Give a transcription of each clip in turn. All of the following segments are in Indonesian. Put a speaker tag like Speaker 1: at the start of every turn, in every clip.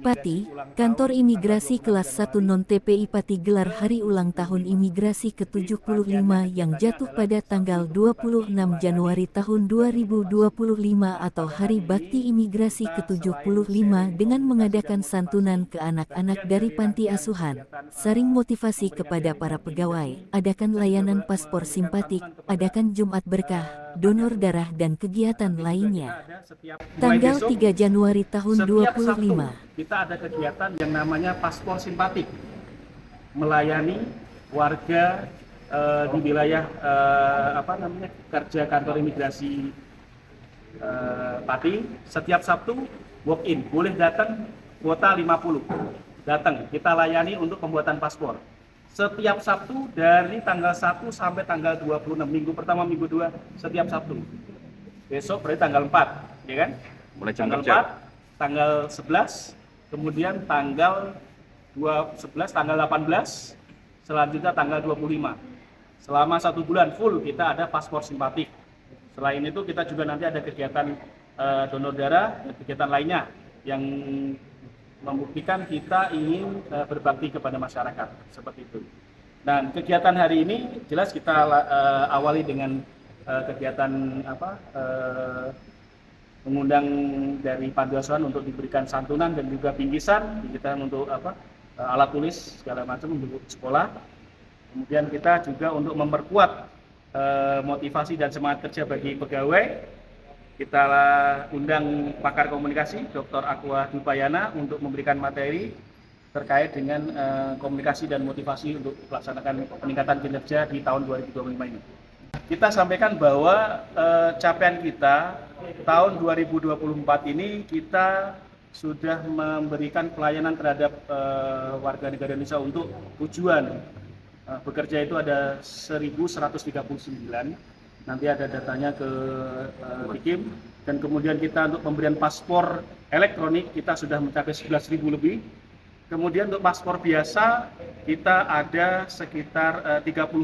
Speaker 1: Pati, Kantor Imigrasi Kelas 1 Non-TPI Pati gelar Hari Ulang Tahun Imigrasi ke-75 yang jatuh pada tanggal 26 Januari tahun 2025 atau Hari Bakti Imigrasi ke-75 dengan mengadakan santunan ke anak-anak dari panti asuhan, saring motivasi kepada para pegawai, adakan layanan paspor simpatik, adakan Jumat Berkah, donor darah dan kegiatan lainnya. Tanggal 3 Januari tahun
Speaker 2: setiap Sabtu
Speaker 1: 25.
Speaker 2: kita ada kegiatan yang namanya paspor simpatik, melayani warga di wilayah kerja kantor imigrasi Pati. Setiap Sabtu walk in, boleh datang, kuota 50, datang kita layani untuk pembuatan paspor setiap Sabtu dari tanggal 1 sampai tanggal 26, minggu pertama minggu 2 setiap Sabtu. Besok berarti tanggal 4, ya kan?
Speaker 3: Mulai jam
Speaker 2: Tanggal
Speaker 3: kerja.
Speaker 2: 4, tanggal 11, kemudian tanggal 11, tanggal 18, selanjutnya tanggal 25. Selama 1 bulan full kita ada paspor simpatik. Selain itu kita juga nanti ada kegiatan donor darah dan kegiatan lainnya yang membuktikan kita ingin berbakti kepada masyarakat, seperti itu. Dan kegiatan hari ini jelas kita awali dengan kegiatan mengundang dari panti asuhan untuk diberikan santunan dan juga bingkisan untuk alat tulis segala macam untuk sekolah. Kemudian kita juga untuk memperkuat motivasi dan semangat kerja bagi pegawai, kita undang pakar komunikasi Dr. Aqua Dupayana untuk memberikan materi terkait dengan komunikasi dan motivasi untuk melaksanakan peningkatan kinerja di tahun 2025 ini. Kita sampaikan bahwa capaian kita tahun 2024 ini kita sudah memberikan pelayanan terhadap warga negara Indonesia untuk tujuan bekerja itu ada 1.139. Nanti ada datanya ke Bikim, dan kemudian kita untuk pemberian paspor elektronik kita sudah mencapai 11.000 lebih. Kemudian untuk paspor biasa kita ada sekitar 32.000.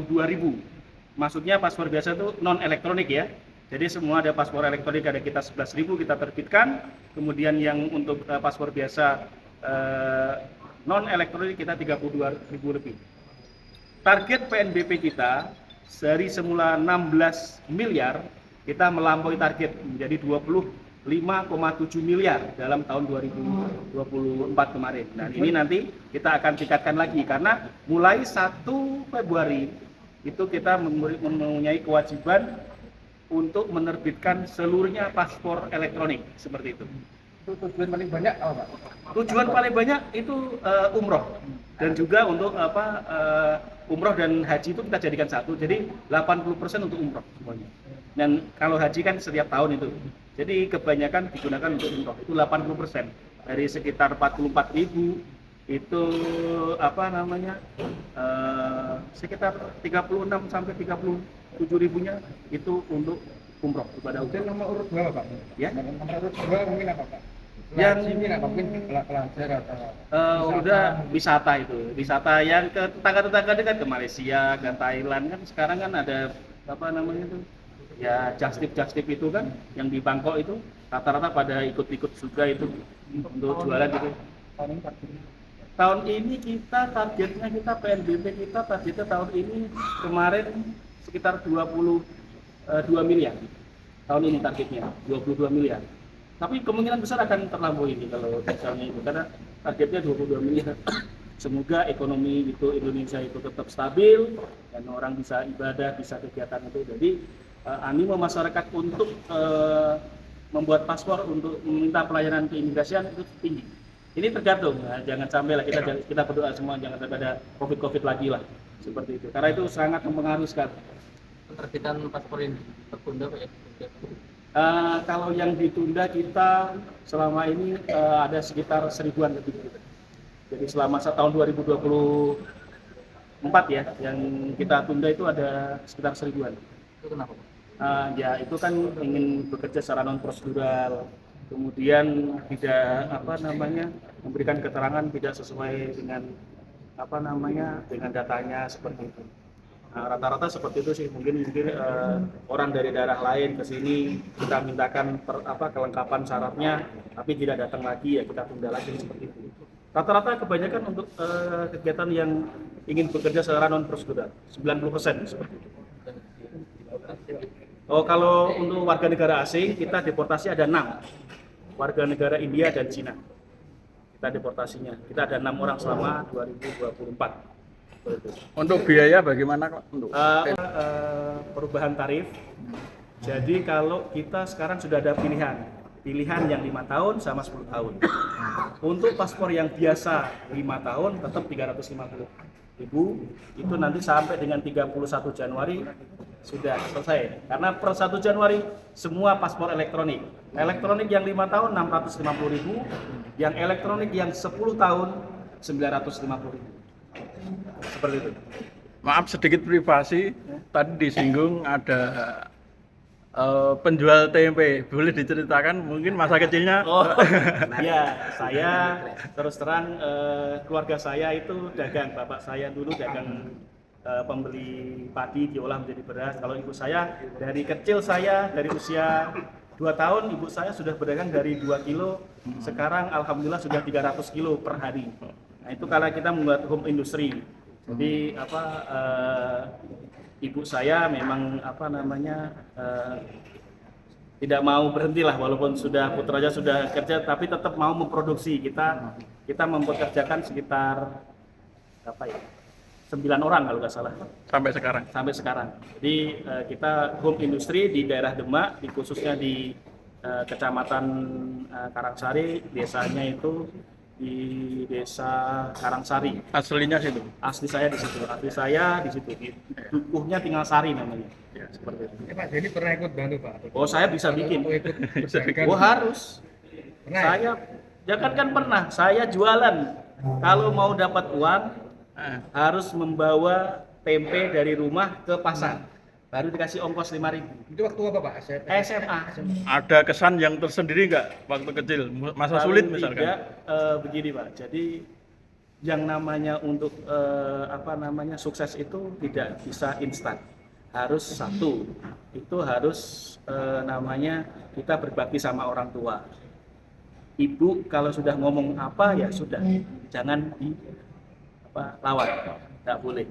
Speaker 2: Maksudnya paspor biasa itu non elektronik ya. Jadi semua ada paspor elektronik, ada kita 11.000 kita terbitkan. Kemudian yang untuk paspor biasa non elektronik kita 32.000 lebih. Target PNBP kita dari semula 16 miliar kita melampaui target menjadi 25,7 miliar dalam tahun 2024 kemarin. Dan ini nanti kita akan tingkatkan lagi karena mulai 1 Februari itu kita mempunyai kewajiban untuk menerbitkan seluruhnya paspor elektronik seperti itu.
Speaker 4: Itu tujuan paling banyak apa Pak?
Speaker 2: Tujuan paling banyak itu umroh, dan juga untuk umroh dan haji itu kita jadikan satu. Jadi 80% untuk umroh semuanya. Dan kalau haji kan setiap tahun itu. Jadi kebanyakan digunakan untuk umroh. Itu 80%. Dari sekitar 44.000 itu sekitar 36 sampai 37.000-nya itu untuk umroh ibadah.
Speaker 4: Kemudian nomor urut 2 Pak?
Speaker 2: Ya.
Speaker 4: Nomor urut 2 mungkin apa Pak?
Speaker 2: Yang
Speaker 4: ini apa mungkin pelajar atau
Speaker 2: udah wisata itu, wisata yang ke tetangga-tetangga dekat, ke Malaysia, ke Thailand kan sekarang kan ada ya just tip itu kan yang di Bangkok itu rata-rata pada ikut-ikut juga itu untuk jualan gitu. Tahun ini kita targetnya PNBP kita targetnya tahun ini kemarin sekitar 22 miliar. Tahun ini targetnya 22 miliar. Tapi kemungkinan besar akan terlampaui ini kalau misalnya itu, karena targetnya 22 miliar. Semoga ekonomi itu Indonesia itu tetap stabil dan orang bisa ibadah, bisa kegiatan itu. Jadi animo masyarakat untuk membuat paspor untuk meminta pelayanan keimigrasian itu tinggi. Ini tergantung, jangan sampai lah kita berdoa semua jangan sampai ada COVID lagi lah seperti itu. Karena itu sangat mempengaruhi sekali.
Speaker 5: Penerbitan paspor ini tertunda Pak ya?
Speaker 2: Kalau yang ditunda kita selama ini ada sekitar 1.000-an lebih. Jadi selama tahun 2024 ya, yang kita tunda itu ada sekitar 1.000-an.
Speaker 5: Itu kenapa Pak?
Speaker 2: Ya itu kan ingin bekerja secara non prosedural, kemudian tidak memberikan keterangan tidak sesuai dengan dengan datanya seperti itu. Nah, rata-rata seperti itu sih, mungkin orang dari daerah lain ke sini kita mintakan kelengkapan syaratnya tapi tidak datang lagi, ya kita tunda lagi seperti itu. Rata-rata kebanyakan untuk kegiatan yang ingin bekerja secara non prosedural, 90% seperti itu. Oh, kalau untuk warga negara asing kita deportasi ada 6 warga negara India dan Cina. Kita deportasinya, kita ada 6 orang selama 2024. Seperti itu.
Speaker 4: Untuk biaya bagaimana Pak? Untuk
Speaker 2: Perubahan tarif. Jadi kalau kita sekarang sudah ada pilihan yang 5 tahun sama 10 tahun. Untuk paspor yang biasa 5 tahun tetap 350.000, itu nanti sampai dengan 31 Januari sudah selesai. Karena per 1 Januari semua paspor elektronik. Elektronik yang 5 tahun 650.000, yang elektronik yang 10 tahun 950.000. Seperti itu.
Speaker 4: maaf sedikit privasi, tadi disinggung ada penjual tempe, boleh diceritakan mungkin masa kecilnya?
Speaker 2: Oh, ya, saya terus terang keluarga saya itu dagang. Bapak saya dulu dagang pembeli padi diolah menjadi beras. Kalau ibu saya dari kecil, saya dari usia 2 tahun ibu saya sudah berdagang dari 2 kilo. Sekarang alhamdulillah sudah 300 kilo per hari. Nah, itu kalau kita membuat home industry. Jadi ibu saya memang tidak mau berhenti lah, walaupun sudah putranya sudah kerja tapi tetap mau memproduksi. Kita mempekerjakan sekitar 9 orang kalau nggak salah
Speaker 4: Sampai sekarang.
Speaker 2: Jadi kita home industry di daerah Demak, khususnya di kecamatan Karangsari, desanya itu di desa Karangsari.
Speaker 4: Aslinya situ.
Speaker 2: Asli saya di situ. Dukuhnya tinggal Sari namanya. Ya, seperti itu.
Speaker 4: Pak, jadi pernah ikut bantu Pak?
Speaker 2: Oh, saya bisa bikin.
Speaker 4: Ikut
Speaker 2: Oh, harus. Saya jangan kan pernah. Saya jualan. Kalau mau dapat uang harus membawa tempe dari rumah ke pasar. Baru dikasih ongkos 5.000.
Speaker 4: Itu waktu apa Pak?
Speaker 2: SMA.
Speaker 4: Ada kesan yang tersendiri nggak waktu kecil? Masa sulit misalkan?
Speaker 2: Tidak, begini Pak. Jadi yang namanya untuk sukses itu tidak bisa instan. Harus satu, itu harus kita berbakti sama orang tua. Ibu kalau sudah ngomong apa ya sudah, jangan lawan, nggak boleh.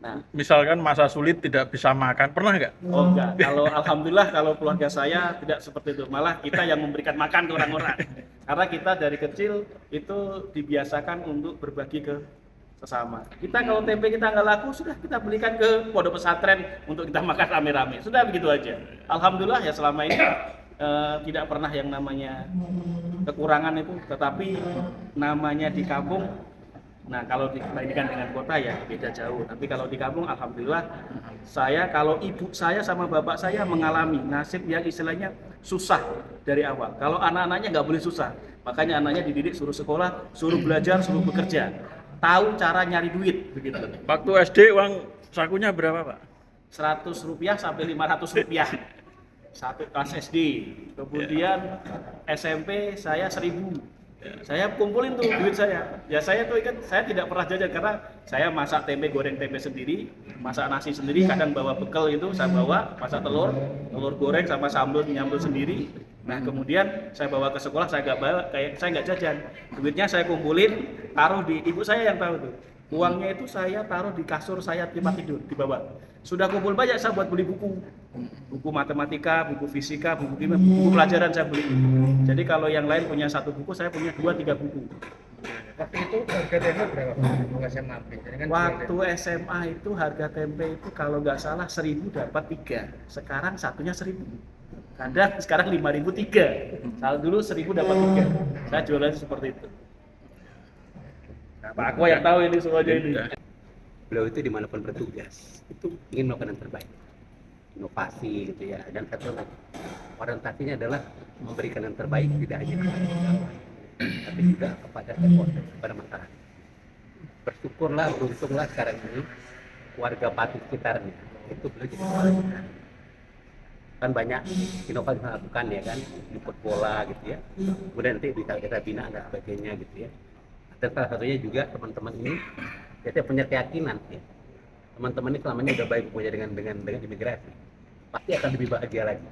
Speaker 2: Nah,
Speaker 4: misalkan masa sulit tidak bisa makan, pernah nggak?
Speaker 2: Oh enggak, alhamdulillah kalau keluarga saya tidak seperti itu, malah kita yang memberikan makan ke orang-orang. Karena kita dari kecil itu dibiasakan untuk berbagi ke sesama. Kita kalau tempe kita nggak laku, sudah kita belikan ke pondok pesantren untuk kita makan rame-rame. Sudah begitu aja. Alhamdulillah ya selama ini tidak pernah yang namanya kekurangan itu, tetapi namanya di kampung. Nah, kalau dibandingkan dengan kota ya beda jauh. Tapi kalau di kampung, alhamdulillah, kalau ibu saya sama bapak saya mengalami nasib yang istilahnya susah dari awal. Kalau anak-anaknya nggak boleh susah, makanya anaknya dididik suruh sekolah, suruh belajar, suruh bekerja, tahu cara nyari duit, begitu.
Speaker 4: Waktu SD uang sakunya berapa Pak?
Speaker 2: Rp100 sampai Rp500. Satu kelas SD. Kemudian SMP saya 1.000. Saya kumpulin tuh duit saya. Ya saya tuh kan saya tidak pernah jajan karena saya masak tempe, goreng tempe sendiri, masak nasi sendiri, kadang bawa bekal itu saya bawa, masak telur goreng sama sambal nyambel sendiri. Nah, kemudian saya bawa ke sekolah, saya nggak jajan. Duitnya saya kumpulin, taruh di ibu saya yang tahu tuh. Uangnya itu saya taruh di kasur saya tempat tidur di bawah. Sudah kumpul banyak saya buat beli buku matematika, buku fisika, buku kimia, buku pelajaran saya beli. Jadi kalau yang lain punya 1 buku, saya punya 2-3 buku.
Speaker 4: Waktu itu harga tempe berapa Pak? SMA.
Speaker 2: Waktu SMA itu harga tempe itu kalau nggak salah 1.000 dapat 3. Sekarang satunya 1.000. Kadang sekarang 5.000 3. Kalau dulu 1.000 dapat 3. Saya jualan seperti itu. Nah, Pak Akwa yang tahu ini semuanya ini.
Speaker 3: Beliau itu dimanapun bertugas itu ingin melakukan yang terbaik, inovasi gitu ya, dan satu orientasinya adalah memberikan yang terbaik tidak hanya kepada pegawai, tapi juga kepada stakeholder, kepada masyarakat. Bersyukurlah, beruntunglah sekarang ini warga Pati sekitarnya itu beliau jadi kepala. Kan banyak inovasi yang dilakukan ya kan, jemput bola gitu ya, kemudian nanti bisa kita bina dan sebagainya gitu ya. Dan salah satunya juga teman-teman ini saya punya keyakinan ya, teman-teman ini selama ini udah baik punya dengan imigrasi, pasti akan lebih bahagia lagi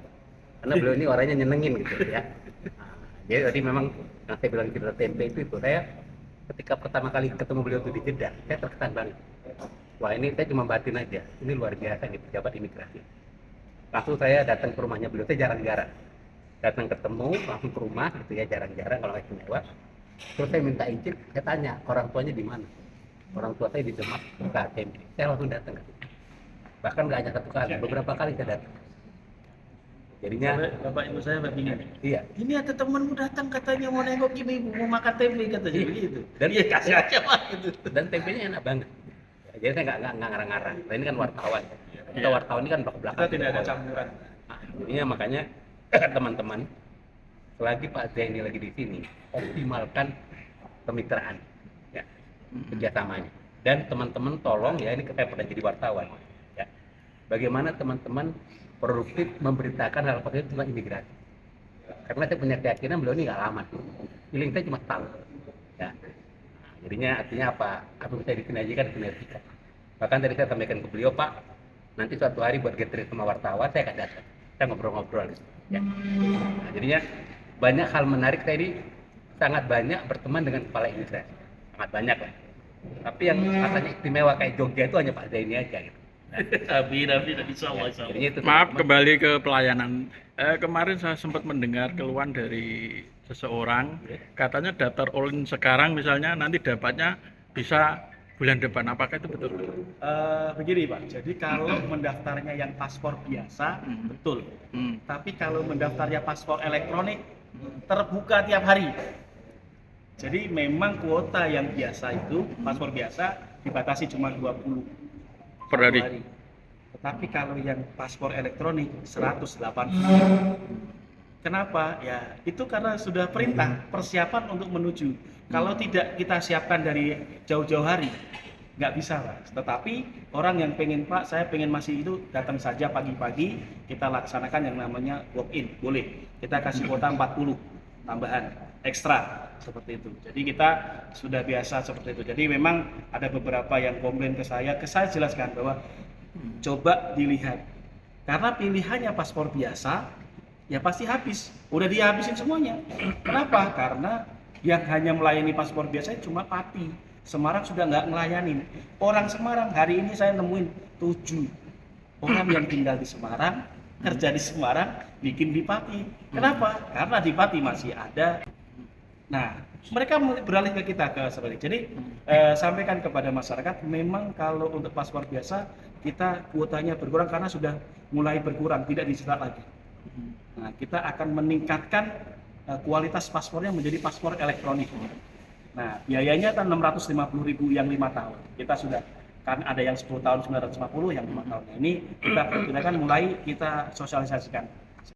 Speaker 3: karena beliau ini orangnya nyenengin gitu ya. Nah, jadi tadi memang yang saya bilang cerita tempe itu saya ketika pertama kali ketemu beliau itu di Jeddah, saya terkesan banget. Wah, ini saya cuma batin aja, ini luar biasa nih pejabat imigrasi. Langsung saya datang ke rumahnya beliau, saya jarang-jarang datang ketemu, langsung ke rumah gitu ya, jarang-jarang kalau nggak istimewa. Terus saya minta izin, saya tanya orang tuanya di mana. Orang tua saya di Demak, buka ATM. Saya langsung datang ke situ. Bahkan nggak hanya satu kali, beberapa kali saya datang. Jadinya,
Speaker 2: Bapak ibu saya bingung.
Speaker 3: iya.
Speaker 2: Ini ada temanmu datang katanya mau nengok ibu mau makan tempe katanya begitu.
Speaker 3: Dan
Speaker 2: Iya kasih aja Pak gitu.
Speaker 3: Dan tempenya enak banget. Ya, jadi saya nggak ngarang-ngarang. Nah, ini kan wartawan. Kita
Speaker 2: Iya.
Speaker 3: wartawan ini kan belak-belakan.
Speaker 2: Kita tidak ada campuran.
Speaker 3: Nah, jadinya makanya teman-teman, selagi Pak Zaini lagi di sini, optimalkan kemitraan, ya, kerjasamanya. Dan teman-teman tolong ya, ini saya pernah jadi wartawan, ya. Bagaimana teman-teman produktif memberitakan hal positif tentang imigrasi. Karena saya punya keyakinan beliau ini nggak lama, feeling saya cuma setahun. Ya. Nah, jadinya artinya apa? Apa bisa disinergikan sinergikan. Bahkan tadi saya sampaikan ke beliau, Pak, nanti suatu hari buat gathering sama wartawan saya akan datang. Kita ngobrol-ngobrol. Ya. Nah, jadinya banyak hal menarik. Saya ini sangat banyak berteman dengan kepala imigrasi, sangat banyak lah. Tapi yang katanya istimewa kayak Jogja itu hanya Pak Zaini aja gitu.
Speaker 2: Amin insya Allah.
Speaker 3: Jadinya itu
Speaker 4: Maaf,
Speaker 3: teman-teman.
Speaker 4: kembali ke pelayanan. Kemarin saya sempat mendengar keluhan dari seseorang, katanya daftar online sekarang misalnya nanti dapatnya bisa bulan depan. Apakah itu betul?
Speaker 2: Begini Pak, jadi kalau mendaftarnya yang paspor biasa, betul. Tapi kalau mendaftarnya paspor elektronik, terbuka tiap hari. Jadi memang kuota yang biasa itu, paspor biasa, dibatasi cuma 20
Speaker 4: Per hari.
Speaker 2: Tetapi kalau yang paspor elektronik 180. Kenapa? Ya itu karena sudah perintah persiapan untuk menuju. Kalau tidak kita siapkan dari jauh-jauh hari, nggak bisa Pak. Tetapi orang yang pengen Pak, saya pengen masih itu datang saja pagi-pagi, kita laksanakan yang namanya walk-in, boleh. Kita kasih kuota 40 tambahan ekstra seperti itu. Jadi kita sudah biasa seperti itu. Jadi memang ada beberapa yang komplain ke saya jelaskan bahwa coba dilihat. Karena pilihannya paspor biasa, ya pasti habis. Udah dihabisin semuanya. Kenapa? Karena yang hanya melayani paspor biasa cuma Pati. Semarang sudah nggak ngelayanin. Orang Semarang, hari ini saya nemuin 7 orang yang tinggal di Semarang, kerja di Semarang, bikin di Pati. Kenapa? Karena di Pati masih ada. Nah, mereka beralih ke kita ke seperti itu. Jadi sampaikan kepada masyarakat, memang kalau untuk paspor biasa kita kuotanya berkurang karena sudah mulai berkurang, tidak dicetak lagi. Nah, kita akan meningkatkan kualitas paspornya menjadi paspor elektronik. Nah, biayanya kan 650.000 yang 5 tahun. Kita sudah kan ada yang 10 tahun 950, yang 5 tahun. Ini kita perkirakan mulai kita sosialisasikan.